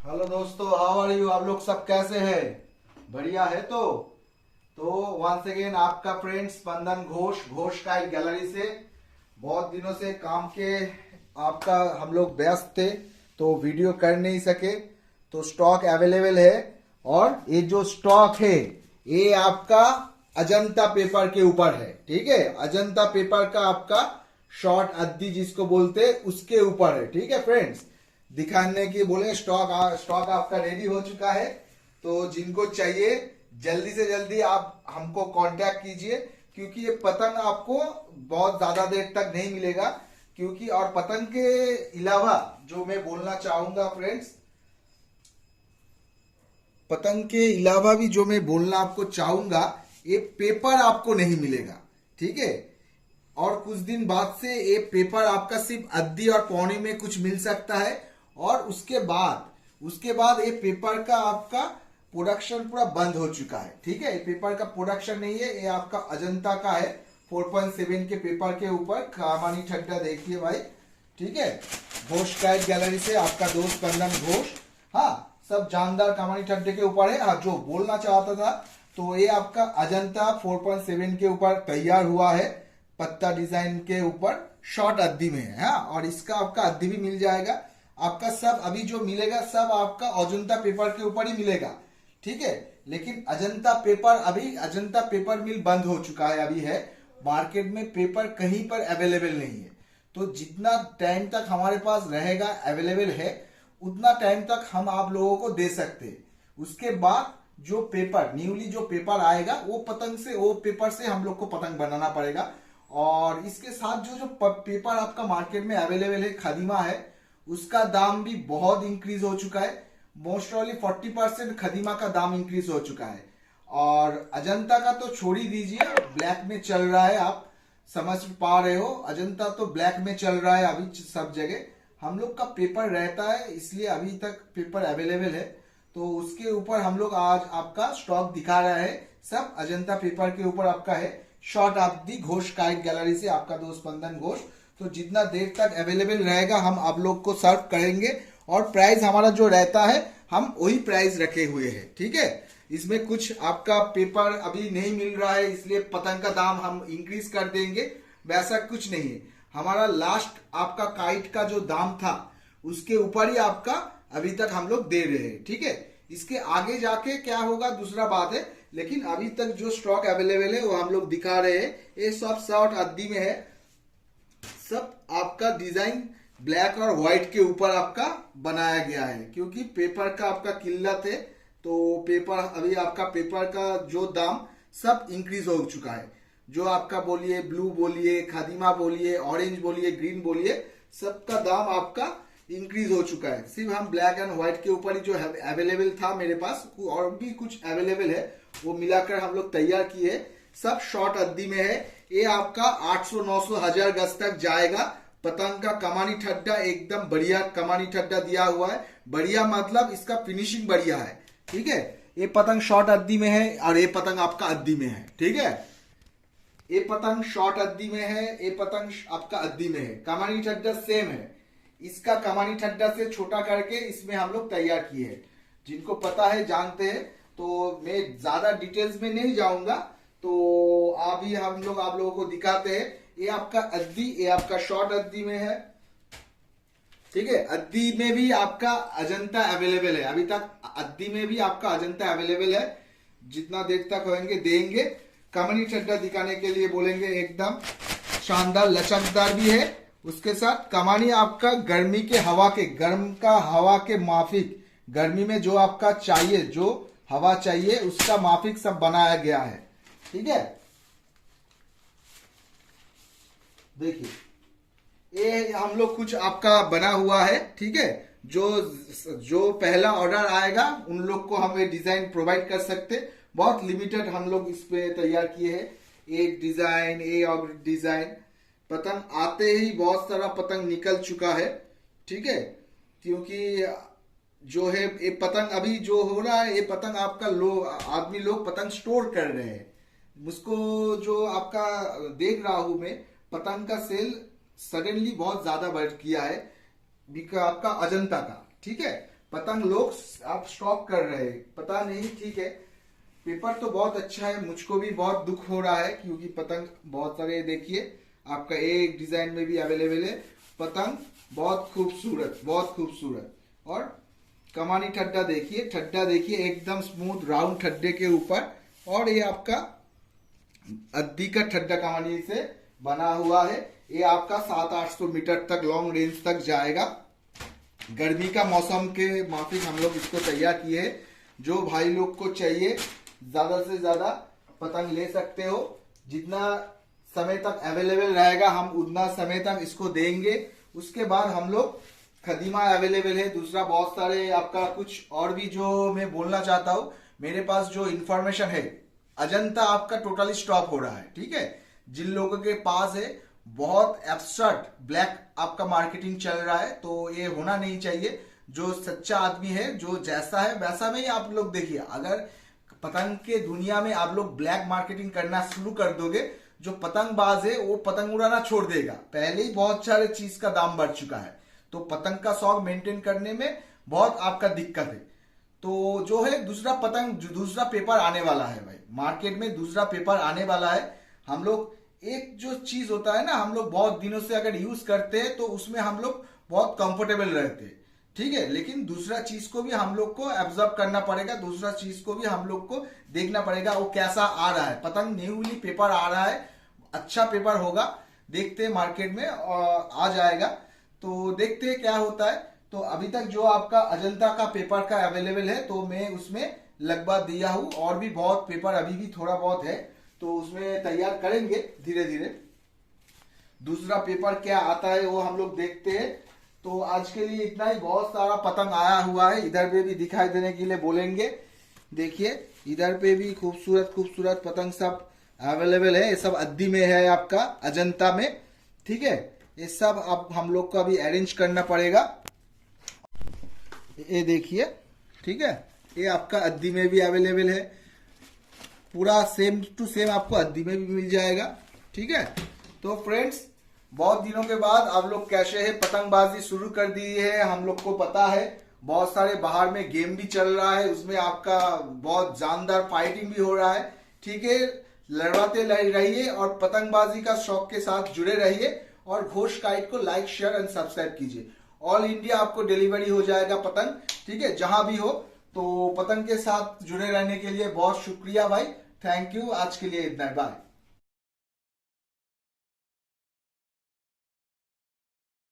Hello दोस्तों, how are you. आप लोग सब कैसे हैं? बढ़िया है। तो वंस अगेन आपका फ्रेंड स्पंदन घोष घोष का एक गैलरी से। बहुत दिनों से काम के आपका हम लोग व्यस्त थे तो वीडियो कर नहीं सके। तो स्टॉक अवेलेबल है और ये जो स्टॉक है ये आपका अजंता पेपर के ऊपर है। ठीक है, अजंता पेपर का आपका शॉर्ट अद्दी जिसको बोलते हैं उसके ऊपर है। ठीक है फ्रेंड्स, दिखाने की बोले स्टॉक आपका रेडी हो चुका है। तो जिनको चाहिए जल्दी से जल्दी आप हमको कांटेक्ट कीजिए, क्योंकि ये पतंग आपको बहुत ज्यादा देर तक नहीं मिलेगा। क्योंकि और पतंग के अलावा जो मैं बोलना चाहूंगा फ्रेंड्स, पतंग के अलावा भी जो मैं बोलना आपको चाहूंगा, ये पेपर आपको नहीं मिलेगा। ठीक है, और कुछ दिन बाद से ये पेपर आपका सिर्फ अद्दी और पौनी में कुछ मिल सकता है। और उसके बाद ये पेपर का आपका प्रोडक्शन पूरा बंद हो चुका है। ठीक है, ये पेपर का प्रोडक्शन नहीं है, ये आपका अजंता का है 4.7 के पेपर के ऊपर। कामानी ठड्डा देखिए भाई। ठीक है, घोष गाइड गैलरी से आपका दोस्त कंदन घोष। हाँ, सब जानदार कामानी ठड्डे के ऊपर है। हाँ, जो बोलना चाहता था तो ये आपका अजंता 4.7 के ऊपर तैयार हुआ है, पत्ता डिजाइन के ऊपर शॉर्ट अद्दी में है। हाँ, और इसका आपका अद्दी भी मिल जाएगा। आपका सब अभी जो मिलेगा सब आपका अजंता पेपर के ऊपर ही मिलेगा। ठीक है, लेकिन अजंता पेपर मिल बंद हो चुका है, अभी है मार्केट में पेपर कहीं पर अवेलेबल नहीं है। तो जितना टाइम तक हमारे पास रहेगा अवेलेबल है उतना टाइम तक हम आप लोगों को दे सकते हैं। उसके बाद जो पेपर न्यूली जो पेपर आएगा वो पेपर से हम लोग को पतंग बनाना पड़ेगा। और इसके साथ जो जो पेपर आपका मार्केट में अवेलेबल है खदीमा है, उसका दाम भी बहुत इंक्रीज हो चुका है। मोस्ट प्रॉब्ली 40% खदीमा का दाम इंक्रीज हो चुका है। और अजंता का तो छोड़ ही दीजिए, ब्लैक में चल रहा है। आप समझ पा रहे हो, अजंता तो ब्लैक में चल रहा है अभी सब जगह। हम लोग का पेपर रहता है इसलिए अभी तक पेपर अवेलेबल है। तो उसके ऊपर हम लोग आज आपका स्टॉक दिखा रहा है। सब अजंता पेपर के ऊपर आपका है। Short of the Ghosh kite gallery से आपका दोस्त स्पंदन घोष। तो जितना देर तक अवेलेबल रहेगा हम आप लोग को सर्व करेंगे। और प्राइस हमारा जो रहता है हम वही प्राइस रखे हुए हैं। ठीक है, इसमें कुछ आपका पेपर अभी नहीं मिल रहा है इसलिए पतंग का दाम हम इंक्रीज कर देंगे, वैसा कुछ नहीं है। हमारा लास्ट आपका काइट का जो दाम था उसके ऊपर ही आपका अभी तक हम लोग दे रहे हैं। ठीक है, इसके आगे जाके क्या होगा दूसरा बात है, लेकिन अभी तक जो स्टॉक अवेलेबल है वो हम लोग दिखा रहे हैं। ये सब शॉर्ट अद्दी में है। सब आपका डिजाइन ब्लैक और व्हाइट के ऊपर आपका बनाया गया है, क्योंकि पेपर का आपका किल्लत है। तो पेपर अभी आपका पेपर का जो दाम सब इंक्रीज हो चुका है। जो आपका बोलिए ब्लू बोलिए, खादिमा बोलिए, ऑरेंज बोलिए, ग्रीन बोलिए, सबका दाम आपका इंक्रीज हो चुका है। सिर्फ हम ब्लैक एंड व्हाइट के ऊपर ही जो अवेलेबल था मेरे पास, और भी कुछ अवेलेबल है वो मिलाकर हम लोग तैयार किए। सब शॉर्ट अद्दी में है। ये आपका 800 900 1000 गज तक जाएगा। पतंग का कमानी ठड्डा एकदम बढ़िया कमानी ठड्डा दिया हुआ है। बढ़िया मतलब इसका फिनिशिंग बढ़िया है। ठीक है, ये पतंग शॉर्ट अद्दी में है और ये पतंग आपका अद्दी में है। ठीक है, ये पतंग शॉर्ट अद्दी में है, ये पतंग आपका अद्दी में है। कमानी ठड्डा सेम है। इसका कमानी ठड्डा से छोटा करके इसमें हम लोग तैयार किए हैं। जिनको पता है जानते हैं, तो मैं ज्यादा डिटेल्स में नहीं जाऊंगा। तो अभी हम लोग आप लोगों को दिखाते हैं। ये आपका अद्दी, ये आपका शॉर्ट अद्दी में है। ठीक है, अद्दी में भी आपका अजंता अवेलेबल है। अभी तक अद्दी में भी आपका अजंता अवेलेबल है। जितना देर तक होंगे देंगे। कमनी ठड्डा दिखाने के लिए बोलेंगे, एकदम शानदार लचकदार भी है। उसके साथ कमानी आपका गर्मी के हवा के माफिक, गर्मी में जो आपका चाहिए, जो हवा चाहिए उसका माफिक सब बनाया गया है। ठीक है, देखिए ये हम लोग कुछ आपका बना हुआ है। ठीक है, जो जो पहला ऑर्डर आएगा उन लोग को हम ये डिजाइन प्रोवाइड कर सकते। बहुत लिमिटेड हम लोग इस पे तैयार किए हैं। एक डिजाइन, ए और डिजाइन पतंग आते ही बहुत सारा पतंग निकल चुका है। ठीक है, क्योंकि जो है ये पतंग अभी जो हो रहा है, ये पतंग आपका आदमी लोग पतंग स्टोर कर रहे हैं। मुझको जो आपका देख रहा हूं मैं, पतंग का सेल सडनली बहुत ज्यादा बढ़ किया है आपका अजंता का। ठीक है, पतंग लोग आप स्टॉक कर रहे हैं, पता नहीं। ठीक है, पेपर तो बहुत अच्छा है, मुझको भी बहुत दुख हो रहा है क्योंकि पतंग बहुत सारे देखिए आपका एक डिजाइन में भी अवेलेबल है। पतंग बहुत खूबसूरत, बहुत खूबसूरत। और कमानी ठड्डा देखिए, ठड्डा देखिए एकदम स्मूथ राउंड ठड्डे के ऊपर, और ये आपका अद्दी का ठड्डा कमानी से बना हुआ है। ये आपका 700-800 मीटर तक लॉन्ग रेंज तक जाएगा। गर्मी का मौसम के माफिक हम लोग इसको तैयार किए हैं। जो भाई लोग को चाहिए ज्यादा से ज्यादा पतंग ले सकते हो, जितना समय तक अवेलेबल रहेगा हम उतना समय तक इसको देंगे। उसके बाद हम लोग खदीमा अवेलेबल है, दूसरा बहुत सारे आपका कुछ और भी जो मैं बोलना चाहता हूँ। मेरे पास जो इंफॉर्मेशन है, अजंता आपका टोटली स्टॉप हो रहा है। ठीक है, जिन लोगों के पास है बहुत एब्स्ट्रैक्ट ब्लैक आपका मार्केटिंग चल रहा है, तो ये होना नहीं चाहिए। जो सच्चा आदमी है, जो जैसा है वैसा में ही आप लोग देखिए। अगर पतंग के दुनिया में आप लोग ब्लैक मार्केटिंग करना शुरू कर दोगे, जो पतंगबाज है वो पतंग उड़ाना छोड़ देगा। पहले ही बहुत सारे चीज का दाम बढ़ चुका है, तो पतंग का शौक मेंटेन करने में बहुत आपका दिक्कत है। तो जो है दूसरा पतंग, दूसरा पेपर आने वाला है भाई, मार्केट में दूसरा पेपर आने वाला है। हम लोग एक जो चीज होता है ना, हम लोग बहुत दिनों से अगर यूज करते हैं तो उसमें हम लोग बहुत कंफर्टेबल रहते हैं। ठीक है, लेकिन दूसरा चीज को भी हम लोग को एब्जॉर्ब करना पड़ेगा, दूसरा चीज को भी हम लोग को देखना पड़ेगा वो कैसा आ रहा है। पतंग न्यूली पेपर आ रहा है, अच्छा पेपर होगा, देखते हैं मार्केट में आ जाएगा, तो देखते हैं क्या होता है। तो अभी तक जो आपका अजंता का पेपर का अवेलेबल है, तो मैं उसमें लगभग दिया हूं, और भी बहुत पेपर अभी भी थोड़ा बहुत है, तो उसमें तैयार करेंगे धीरे धीरे। दूसरा पेपर क्या आता है वो हम लोग देखते हैं। तो आज के लिए इतना ही, बहुत सारा पतंग आया हुआ है। इधर पे भी दिखाई देने के लिए बोलेंगे, देखिए इधर पे भी खूबसूरत खूबसूरत पतंग सब अवेलेबल है। ये सब अद्दी में है आपका, अजंता में। ठीक है, ये सब अब हम लोग को अभी अरेंज करना पड़ेगा। ये देखिए, ठीक है, ये आपका अद्दी में भी अवेलेबल है, पूरा सेम टू सेम आपको अद्दी में भी मिल जाएगा। ठीक है, तो फ्रेंड्स बहुत दिनों के बाद आप लोग कैसे है पतंगबाजी शुरू कर दी है। हम लोग को पता है बहुत सारे बाहर में गेम भी चल रहा है, उसमें आपका बहुत जानदार फाइटिंग भी हो रहा है। ठीक है, लड़वाते रहिए और पतंगबाजी का शौक के साथ जुड़े रहिए, और घोष काइट को लाइक शेयर एंड सब्सक्राइब कीजिए। ऑल इंडिया आपको डिलीवरी हो जाएगा पतंग। ठीक है, जहां भी हो। तो पतंग के साथ जुड़े रहने के लिए बहुत शुक्रिया भाई, थैंक यू। आज के लिए इतना, बाय।